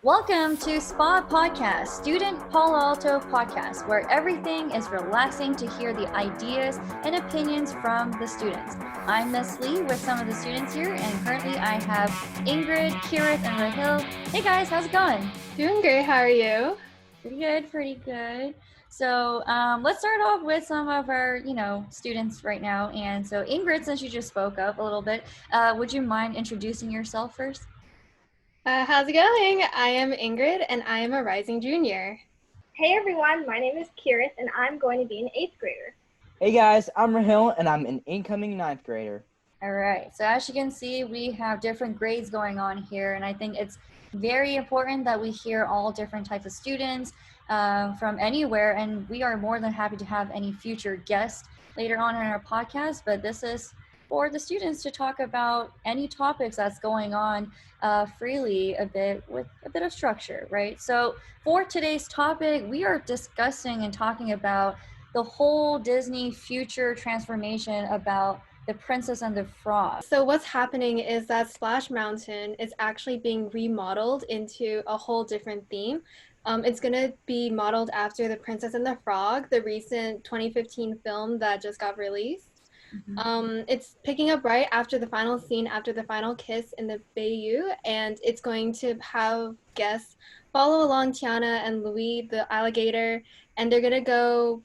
Welcome to Spa Podcast, Student Palo Alto podcast, where everything is relaxing to hear the ideas and opinions from the students. I'm Miss Lee with some of the students here, and currently I have Ingrid, Kirith, and Rahil. Hey guys, how's it going? Doing great. How are you? Pretty good, pretty good. So let's start off with some of our, students right now. And so Ingrid, since you just spoke up a little bit, would you mind introducing yourself first? How's it going? I am Ingrid, and I am a rising junior. Hey everyone, my name is Kirith, and I'm going to be an 8th grader. Hey guys, I'm Rahil, and I'm an incoming 9th grader. All right, so as you can see, we have different grades going on here, and I think it's very important that we hear all different types of students from anywhere, and we are more than happy to have any future guests later on in our podcast, but this is for the students to talk about any topics that's going on freely a bit with a bit of structure, right? So for today's topic, we are discussing and talking about the whole Disney future transformation about the Princess and the Frog. So what's happening is that Splash Mountain is actually being remodeled into a whole different theme. It's going to be modeled after The Princess and the Frog, the recent 2015 film that just got released. It's picking up right after the final scene, after the final kiss in the Bayou, and it's going to have guests follow along Tiana and Louis the alligator, and they're going to go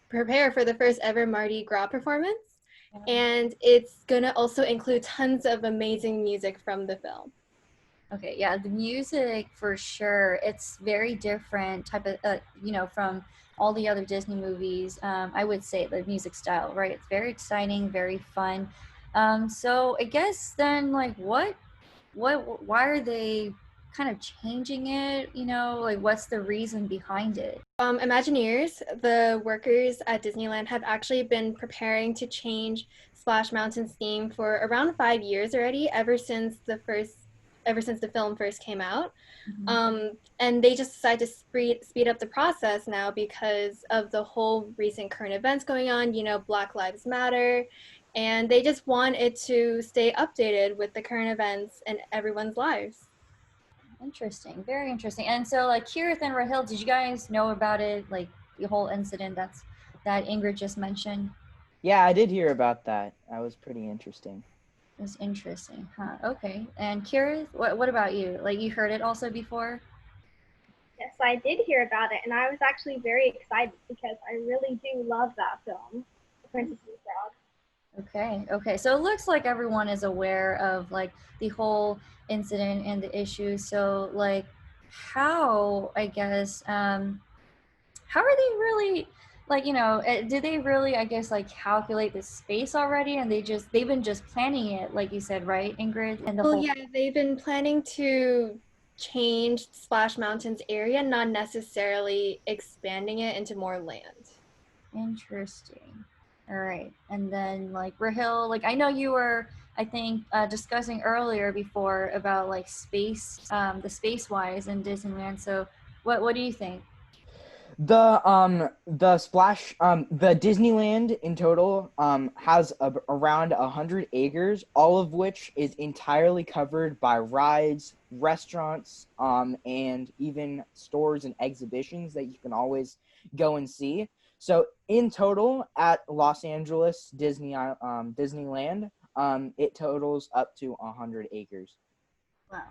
prepare for the first ever Mardi Gras performance. And it's going to also include tons of amazing music from the film. Okay, yeah, the music for sure. It's very different type of, from all the other Disney movies. I would say the music style, right? It's very exciting, very fun. So I guess then, like, why are they kind of changing it? Like, what's the reason behind it? Imagineers, the workers at Disneyland, have actually been preparing to change Splash Mountain's theme for around 5 years already, ever since the film first came out. And they just decided to speed up the process now because of the whole recent current events going on, Black Lives Matter, and they just want it to stay updated with the current events in everyone's lives. Interesting, very interesting. And so, like, Kirith and Rahil, did you guys know about it, like the whole incident that Ingrid just mentioned? Yeah, I did hear about that. That was pretty interesting. It was interesting, huh? Okay. And Kirith, what about you? Like, you heard it also before? Yes, I did hear about it, and I was actually very excited because I really do love that film, The Princess and the Frog. Okay. So it looks like everyone is aware of, like, the whole incident and the issue. So, like, how, I guess, how are they really, like, do they really, I guess, like, calculate the space already, and they've been just planning it, like you said, right, Ingrid? And they've been planning to change Splash Mountain's area, not necessarily expanding it into more land. Interesting. All right. And then, like, Rahil, like, I know you were, I think, discussing earlier before about, like, space, the space-wise in Disneyland. So what do you think? The Disneyland in total has around 100 acres, all of which is entirely covered by rides, restaurants, and even stores and exhibitions that you can always go and see. So in total at Los Angeles Disneyland, it totals up to 100 acres. Wow.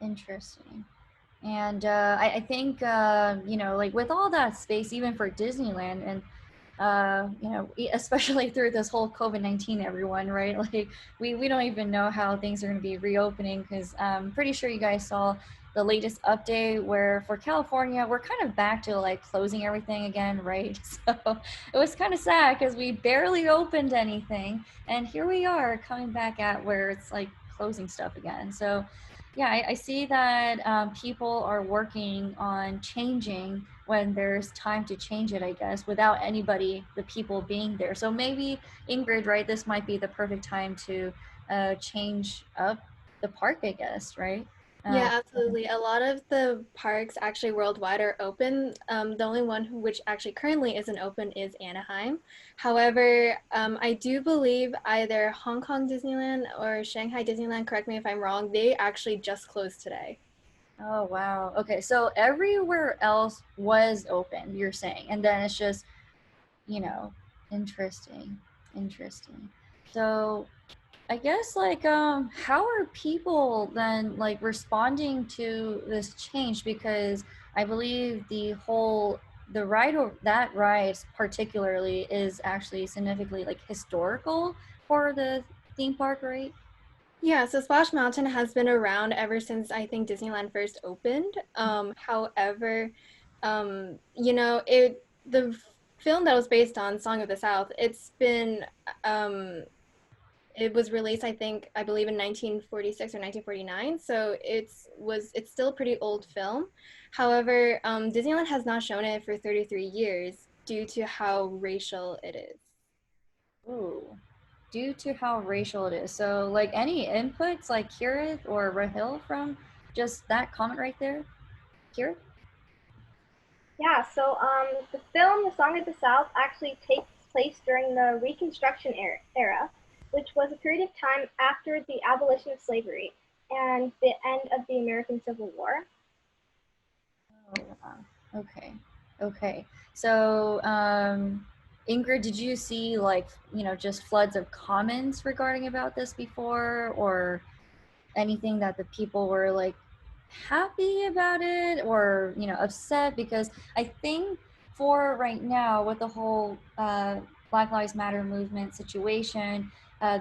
Interesting. And I think, like, with all that space, even for Disneyland, and, especially through this whole COVID-19, everyone, right? Like, we don't even know how things are going to be reopening, because I'm pretty sure you guys saw the latest update where for California, we're kind of back to, like, closing everything again, right? So it was kind of sad because we barely opened anything, and here we are coming back at where it's, like, closing stuff again. So yeah, I see that people are working on changing when there's time to change it, I guess, without the people being there. So maybe, Ingrid, right, this might be the perfect time to change up the park, I guess, right? Yeah, absolutely. A lot of the parks actually worldwide are open. The only one which actually currently isn't open is Anaheim. However, I do believe either Hong Kong Disneyland or Shanghai Disneyland, correct me if I'm wrong, they actually just closed today. Oh wow. Okay, so everywhere else was open, you're saying, and then it's just, you know, interesting, interesting. So I guess like how are people then like responding to this change? Because I believe the ride or that ride particularly is actually significantly like historical for the theme park, right? Yeah, so Splash Mountain has been around ever since I think Disneyland first opened. However, you know, the film that was based on Song of the South, um it was released I believe in 1946 or 1949, so it's still a pretty old film. However, Disneyland has not shown it for 33 years due to how racial it is. Ooh, due to how racial it is. So like any inputs like Kira or Rahil from just that comment right there? Kira? Yeah, so the film The Song of the South actually takes place during the Reconstruction era, which was a period of time after the abolition of slavery and the end of the American Civil War. Oh, wow. Okay. Okay. So, Ingrid, did you see like, just floods of comments regarding about this before or anything that the people were like happy about it or, upset? Because I think for right now with the whole Black Lives Matter movement situation,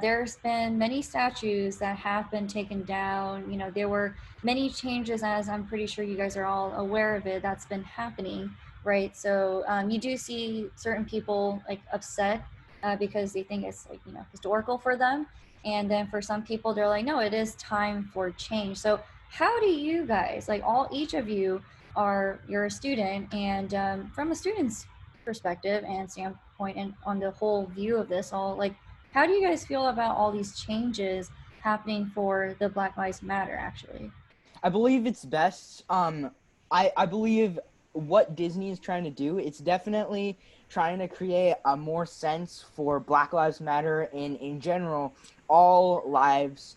there's been many statues that have been taken down. There were many changes, as I'm pretty sure you guys are all aware of it, that's been happening, right? So you do see certain people like upset because they think it's like, historical for them. And then for some people, they're like, no, it is time for change. So how do you guys, like each of you you're a student, and from a student's perspective and standpoint and on the whole view of this all, like, how do you guys feel about all these changes happening for the Black Lives Matter actually? I believe it's best. I believe what Disney is trying to do, it's definitely trying to create a more sense for Black Lives Matter and in general all lives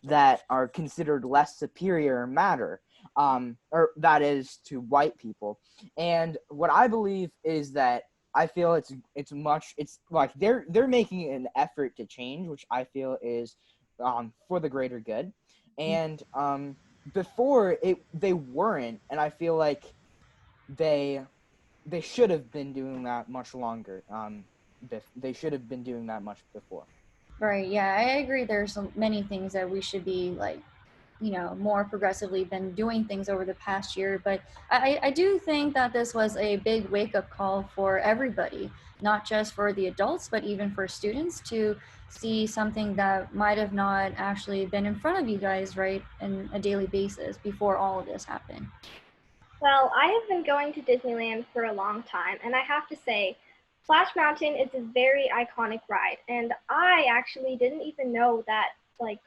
that are considered less superior matter. Or that is to white people. And what I believe is that I feel it's like they're making an effort to change, which I feel is for the greater good. And before they weren't, and I feel like they they should have been doing that much longer. They should have been doing that much before. Right, yeah, I agree. There's many things that we should be like, more progressively been doing things over the past year. But I do think that this was a big wake up call for everybody, not just for the adults, but even for students to see something that might have not actually been in front of you guys, right, in a daily basis before all of this happened. Well, I have been going to Disneyland for a long time, and I have to say, Splash Mountain is a very iconic ride, and I actually didn't even know that like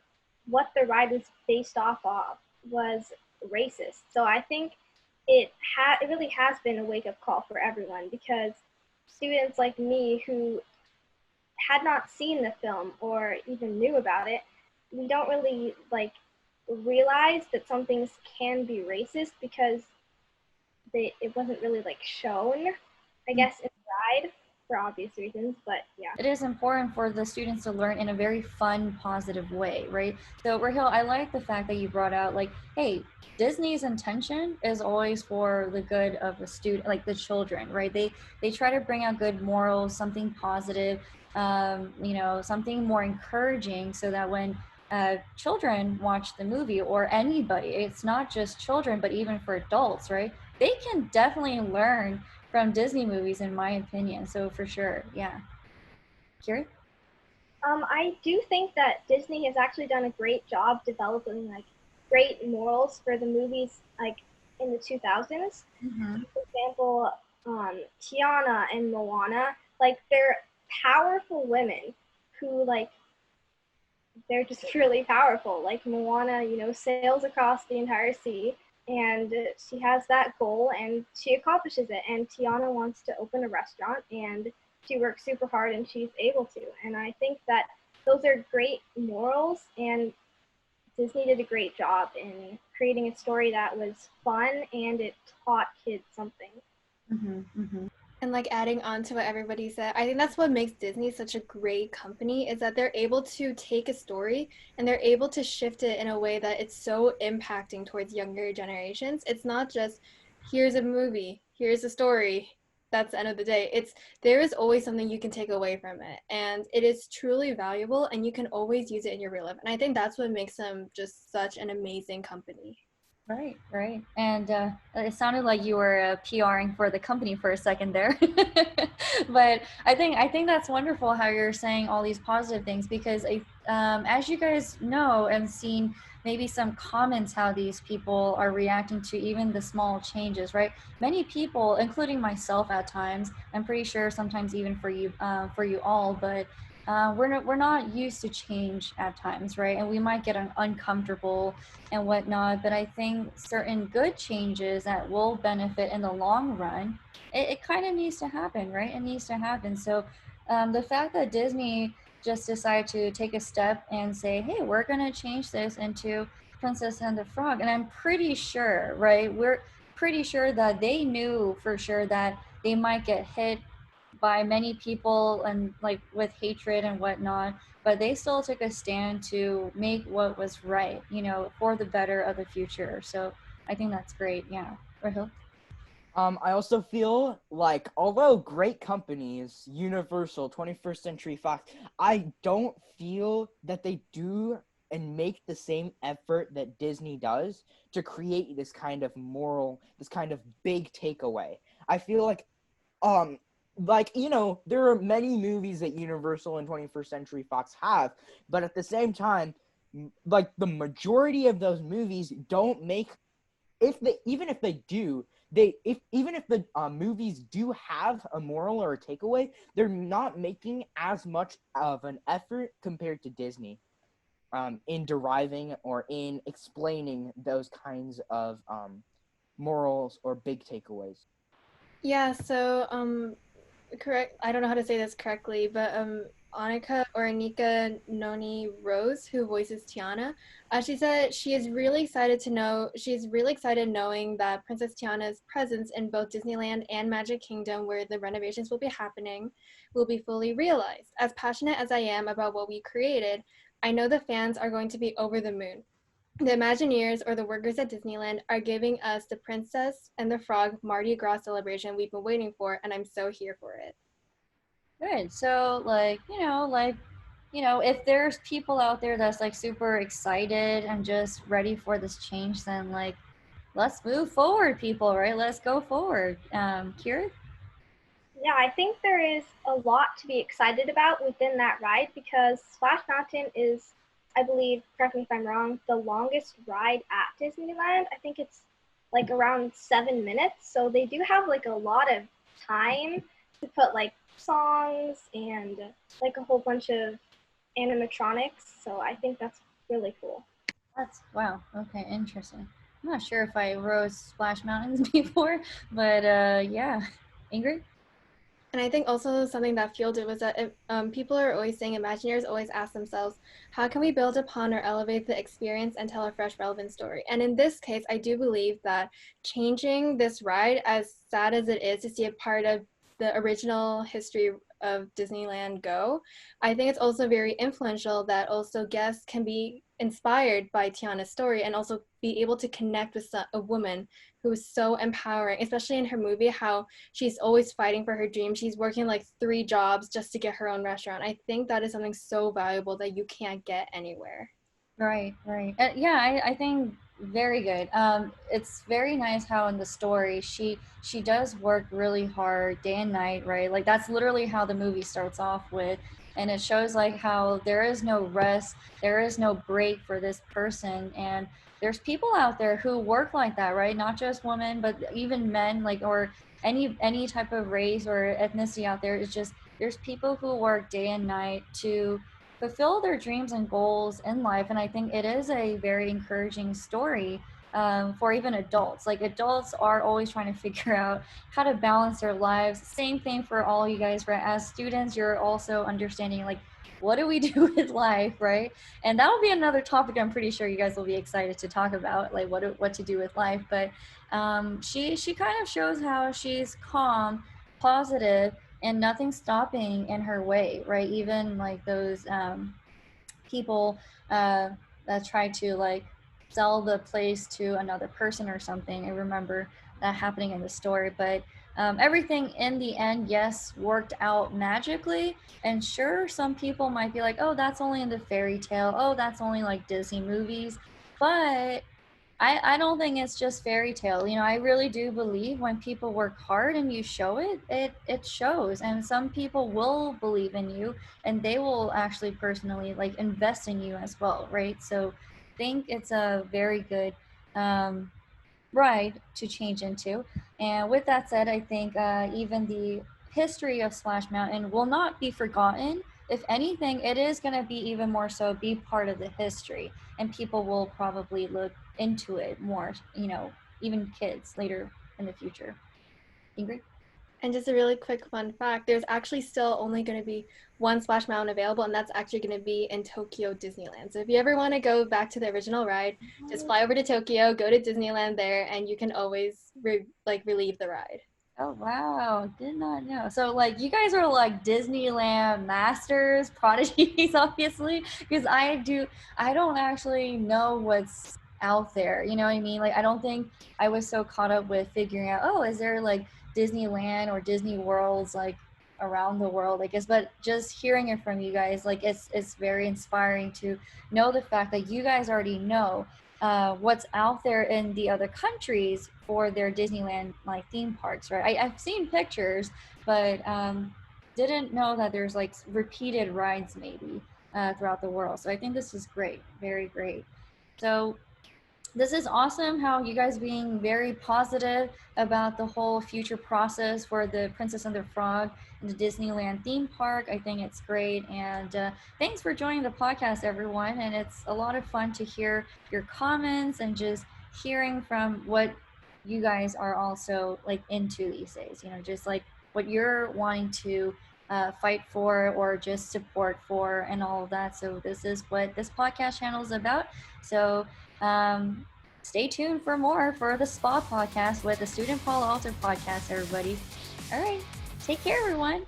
what the ride was based off of was racist. So I think it really has been a wake up call for everyone because students like me who had not seen the film or even knew about it, we don't really like realize that some things can be racist because it wasn't really like shown, I guess, in the ride for obvious reasons. But yeah. It is important for the students to learn in a very fun, positive way, right? So, Rahil, I like the fact that you brought out, like, hey, Disney's intention is always for the good of the student, like the children, right? They try to bring out good morals, something positive, something more encouraging, so that when children watch the movie or anybody, it's not just children, but even for adults, right? They can definitely learn from Disney movies, in my opinion. So for sure, yeah. Kira? I do think that Disney has actually done a great job developing like great morals for the movies like in the 2000s. Mm-hmm. For example, Tiana and Moana, like they're powerful women who like they're just really powerful. Like Moana, sails across the entire sea and she has that goal and she accomplishes it. And Tiana wants to open a restaurant and she works super hard and she's able to. And I think that those are great morals and Disney did a great job in creating a story that was fun and it taught kids something. And like adding on to what everybody said, I think that's what makes Disney such a great company is that they're able to take a story and they're able to shift it in a way that it's so impacting towards younger generations. It's not just here's a movie, here's a story, that's the end of the day. It's there is always something you can take away from it, and it is truly valuable and you can always use it in your real life. And I think that's what makes them just such an amazing company. Right, right. And it sounded like you were PRing for the company for a second there. But I think that's wonderful how you're saying all these positive things because as you guys know and seen maybe some comments how these people are reacting to even the small changes, right? Many people, including myself at times, I'm pretty sure sometimes even for you all, but we're not used to change at times, right? And we might get uncomfortable and whatnot. But I think certain good changes that will benefit in the long run, it kind of needs to happen, right? It needs to happen. So the fact that Disney just decided to take a step and say, hey, we're going to change this into Princess and the Frog. And I'm pretty sure, right? We're pretty sure that they knew for sure that they might get hit by many people and like with hatred and whatnot, but they still took a stand to make what was right, for the better of the future. So I think that's great. Yeah. Rahil? I also feel like, although great companies, Universal, 21st Century Fox, I don't feel that they do and make the same effort that Disney does to create this kind of this kind of big takeaway. I feel there are many movies that Universal and 21st Century Fox have, but at the same time, like the majority of those movies don't make, even if they do, even if the movies do have a moral or a takeaway, they're not making as much of an effort compared to Disney in deriving or in explaining those kinds of morals or big takeaways. Yeah, so correct. I don't know how to say this correctly, but Annika or Anika Noni Rose, who voices Tiana, she said she's really excited knowing that Princess Tiana's presence in both Disneyland and Magic Kingdom, where the renovations will be happening, will be fully realized. As passionate as I am about what we created, I know the fans are going to be over the moon. The Imagineers, or the workers at Disneyland, are giving us the Princess and the Frog Mardi Gras celebration we've been waiting for, and I'm so here for it. Good. So if there's people out there that's like super excited and just ready for this change, then like let's move forward, people, right? Let's go forward. Kira? Yeah, I think there is a lot to be excited about within that ride because Splash Mountain is, I believe, correct me if I'm wrong, the longest ride at Disneyland. I think it's like around 7 minutes. So they do have like a lot of time to put like songs and like a whole bunch of animatronics. So I think that's really cool. That's wow. Okay, interesting. I'm not sure if I rose Splash Mountains before, but yeah. Ingrid? And I think also something that fueled it was that people are always saying, Imagineers always ask themselves, how can we build upon or elevate the experience and tell a fresh, relevant story? And in this case, I do believe that changing this ride, as sad as it is to see a part of the original history of Disneyland go, I think it's also very influential that also guests can be inspired by Tiana's story and also be able to connect with a woman who is so empowering, especially in her movie, how she's always fighting for her dream. She's working like 3 jobs just to get her own restaurant. I think that is something so valuable that you can't get anywhere. Right, right. Yeah, I think very good. It's very nice how in the story she does work really hard day and night, right? Like that's literally how the movie starts off with, and it shows like how there is no rest, there is no break for this person, and there's people out there who work like that, right? Not just women, but even men, like or any type of race or ethnicity out there. It's just there's people who work day and night to fulfill their dreams and goals in life. And I think it is a very encouraging story for even adults. Like adults are always trying to figure out how to balance their lives. Same thing for all you guys, right? As students, you're also understanding like, what do we do with life, right? And that'll be another topic I'm pretty sure you guys will be excited to talk about, like what to do with life. But she kind of shows how she's calm, positive, and nothing's stopping in her way, right? Even like those people that try to like sell the place to another person or something. I remember that happening in the story, but everything in the end, yes, worked out magically. And sure, some people might be like, oh, that's only in the fairy tale. Oh, that's only like Disney movies. But I don't think it's just fairy tale. You know, I really do believe when people work hard and you show it, it shows. And some people will believe in you and they will actually personally like invest in you as well, right? So I think it's a very good ride to change into. And with that said, I think even the history of Splash Mountain will not be forgotten. If anything, it is going to be even more so be part of the history, and people will probably look into it more, you know, even kids later in the future. Ingrid? And just a really quick fun fact, there's actually still only going to be one Splash Mountain available, and that's actually going to be in Tokyo Disneyland. So if you ever want to go back to the original ride, just fly over to Tokyo, go to Disneyland there, and you can always relieve the ride. Oh wow, did not know. So like you guys are like Disneyland masters, prodigies, obviously, because I don't actually know what's out there. You know what I mean? Like I don't think I was so caught up with figuring out, oh, is there like Disneyland or Disney worlds like around the world, I guess. But just hearing it from you guys, like it's very inspiring to know the fact that you guys already know what's out there in the other countries for their Disneyland like theme parks, right? I've seen pictures, but didn't know that there's like repeated rides maybe throughout the world. So I think this is great, very great. So this is awesome how you guys being very positive about the whole future process for the Princess and the Frog and the Disneyland theme park. I think it's great. And thanks for joining the podcast, everyone. And it's a lot of fun to hear your comments and just hearing from what you guys are also like into these days, you know, just like what you're wanting to fight for or just support for and all of that. So this is what this podcast channel is about. So stay tuned for more for the Spa podcast with the Student Palo Alto podcast, everybody. All right. Take care, everyone.